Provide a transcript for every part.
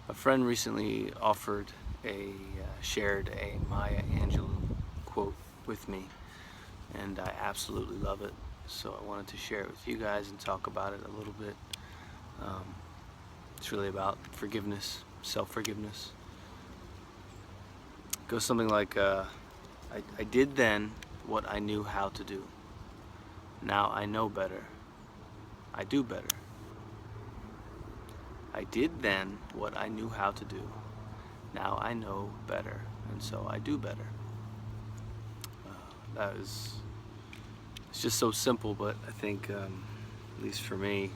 A friend recently shared a Maya Angelou quote with me, and I absolutely love it. So I wanted to share it with you guys and talk about it a little bit. Um, it's really about forgiveness, self-forgiveness. It goes something like, I did then what I knew how to do. Now I know better. I do better. I did then what I knew how to do. Now I know better, and so I do better. That is, it's just so simple, but I think, at least for me,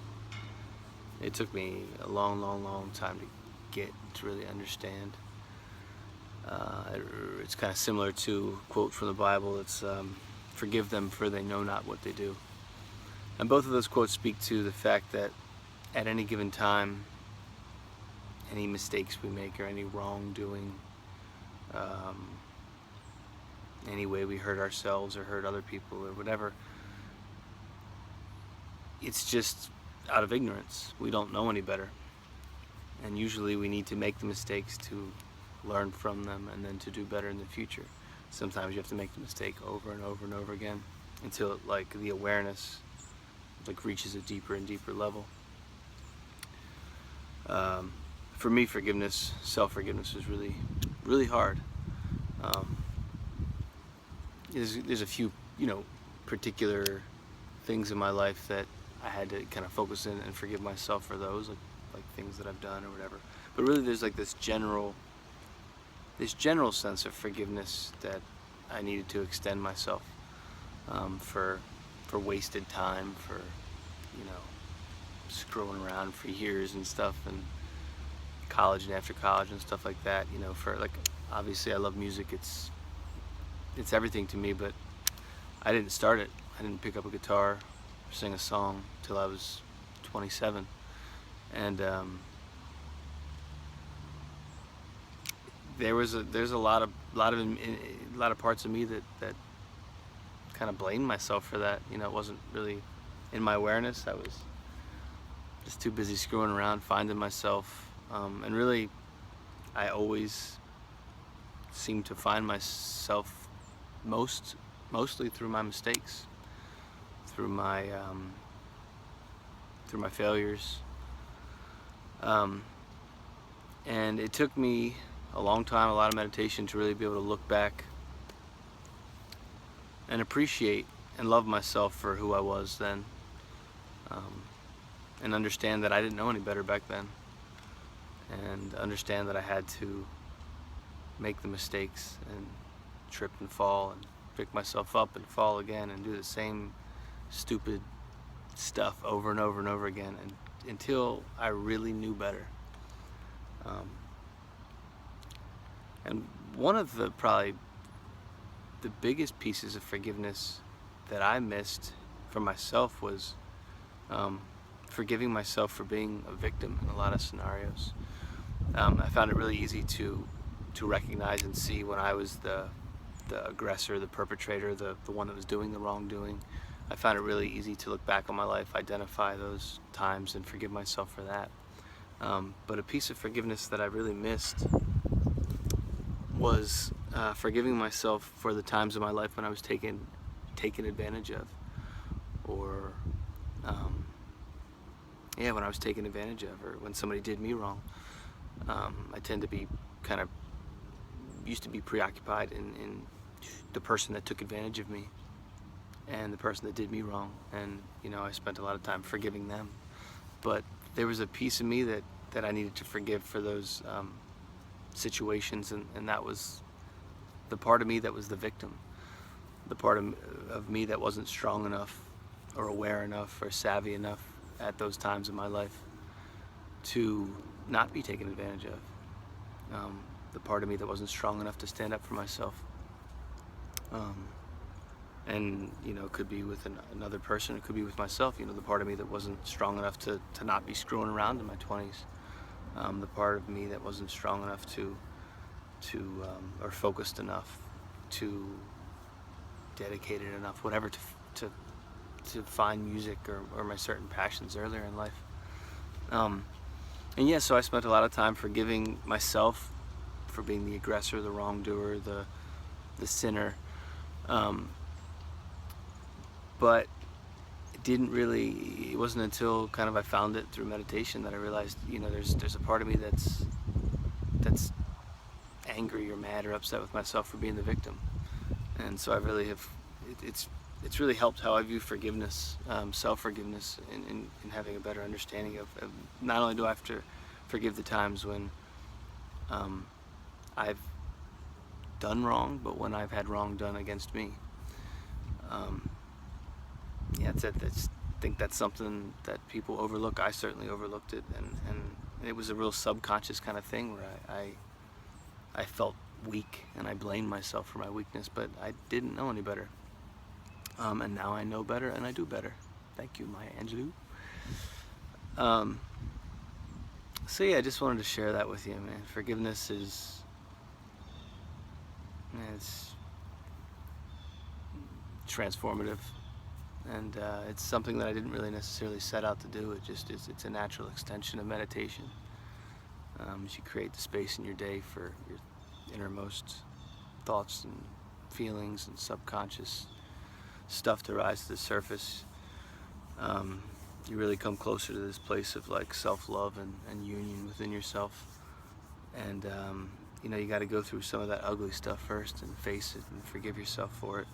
it took me a long, long, long time to really understand. It's kind of similar to a quote from the Bible. It's, forgive them for they know not what they do. And both of those quotes speak to the fact that at any given time, any mistakes we make or any wrongdoing, um, any way we hurt ourselves or hurt other people or whatever, it's just out of ignorance. We don't know any better. And usually we need to make the mistakes to learn from them and then to do better in the future. Sometimes you have to make the mistake over and over and over again until the awareness reaches a deeper and deeper level. For me, forgiveness, self-forgiveness is really, really hard. There's a few, particular things in my life that I had to kind of focus in and forgive myself for those, like things that I've done or whatever. But really, there's this general sense of forgiveness that I needed to extend myself, for wasted time, for scrolling around for years and stuff, and college and after college and stuff like that. Obviously I love music. It's everything to me, but I didn't start it. I didn't pick up a guitar or sing a song till I was 27, and there's a lot of parts of me that kind of blame myself for that. It wasn't really in my awareness. I was just too busy screwing around, finding myself, and really, I always seem to find myself mostly through my mistakes, through my failures, and it took me a long time, a lot of meditation to really be able to look back and appreciate and love myself for who I was then, and understand that I didn't know any better back then, and understand that I had to make the mistakes and trip and fall and pick myself up and fall again and do the same stupid stuff over and over and over again, and until I really knew better. And one of probably the biggest pieces of forgiveness that I missed for myself was forgiving myself for being a victim in a lot of scenarios. I found it really easy to recognize and see when I was the aggressor, the perpetrator, the one that was doing the wrongdoing. I found it really easy to look back on my life, identify those times, and forgive myself for that. But a piece of forgiveness that I really missed was forgiving myself for the times in my life when I was taken advantage of, or when I was taken advantage of, or when somebody did me wrong. I tend to be used to be preoccupied in the person that took advantage of me and the person that did me wrong, and I spent a lot of time forgiving them. But there was a piece of me that I needed to forgive for those situations, and that was the part of me that was the victim, the part of me that wasn't strong enough or aware enough or savvy enough at those times in my life to not be taken advantage of, the part of me that wasn't strong enough to stand up for myself. And it could be with another person, it could be with myself, the part of me that wasn't strong enough to not be screwing around in my 20s, the part of me that wasn't strong enough to or focused enough, to dedicated enough, whatever, to find music or my certain passions earlier in life. And yeah, so I spent a lot of time forgiving myself for being the aggressor, the wrongdoer, the sinner. Um, but it wasn't until kind of I found it through meditation that I realized, there's a part of me that's angry or mad or upset with myself for being the victim. And so I really have, it's really helped how I view forgiveness, self-forgiveness, in having a better understanding of not only do I have to forgive the times when I've done wrong, but when I've had wrong done against me. Yeah, I think that's something that people overlook. I certainly overlooked it, and it was a real subconscious kind of thing where I felt weak and I blamed myself for my weakness, but I didn't know any better. And now I know better and I do better. Thank you, Maya Angelou. So yeah, I just wanted to share that with you, man. Forgiveness it's transformative, and it's something that I didn't really necessarily set out to do. It just is. It's a natural extension of meditation. As you create the space in your day for your innermost thoughts and feelings and subconscious stuff to rise to the surface, you really come closer to this place of like self-love and union within yourself. And you got to go through some of that ugly stuff first and face it and forgive yourself for it.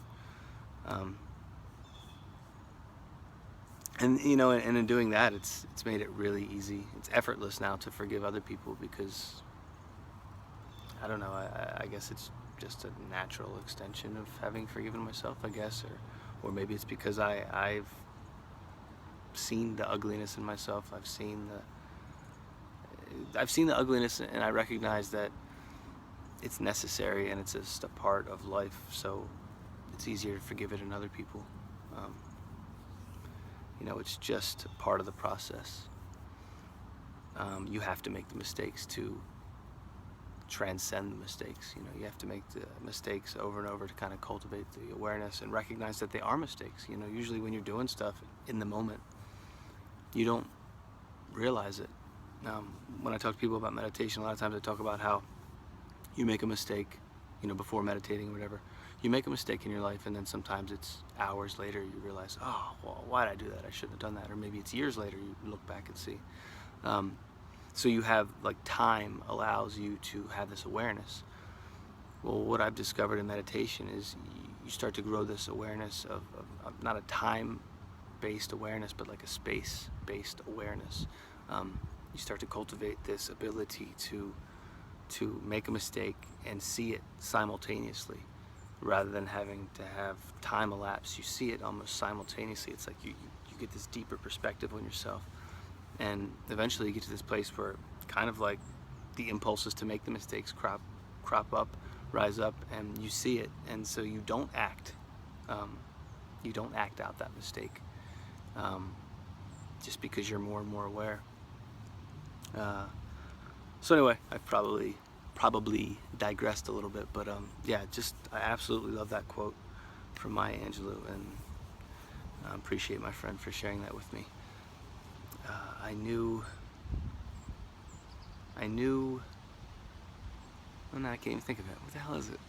And in doing that, it's made it really easy. It's effortless now to forgive other people, because I don't know, I guess it's just a natural extension of having forgiven myself, I guess, or maybe it's because I've seen the ugliness in myself. I've seen the ugliness, and I recognize that it's necessary and it's just a part of life, so it's easier to forgive it in other people. It's just part of the process. You have to make the mistakes to transcend the mistakes. You have to make the mistakes over and over to kind of cultivate the awareness and recognize that they are mistakes. Usually when you're doing stuff in the moment, you don't realize it. When I talk to people about meditation, a lot of times I talk about how you make a mistake, before meditating or whatever. You make a mistake in your life, and then sometimes it's hours later you realize, oh, well, why did I do that? I shouldn't have done that. Or maybe it's years later you look back and see. So you have, time allows you to have this awareness. Well, what I've discovered in meditation is you start to grow this awareness of not a time-based awareness, but like a space-based awareness. You start to cultivate this ability to make a mistake and see it simultaneously, rather than having to have time elapse. You see it almost simultaneously. It's like you get this deeper perspective on yourself, and eventually you get to this place where kind of like the impulses to make the mistakes crop up, rise up, and you see it, and so you don't act out that mistake, just because you're more and more aware. So anyway, I've probably digressed a little bit, but yeah, I absolutely love that quote from Maya Angelou, and I appreciate my friend for sharing that with me. I knew, oh no, I can't even think of it. What the hell is it?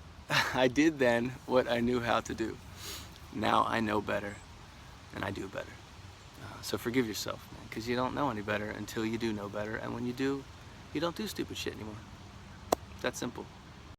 I did then what I knew how to do. Now I know better, and I do better. So forgive yourself, man, because you don't know any better until you do know better, and when you do, you don't do stupid shit anymore. It's that simple.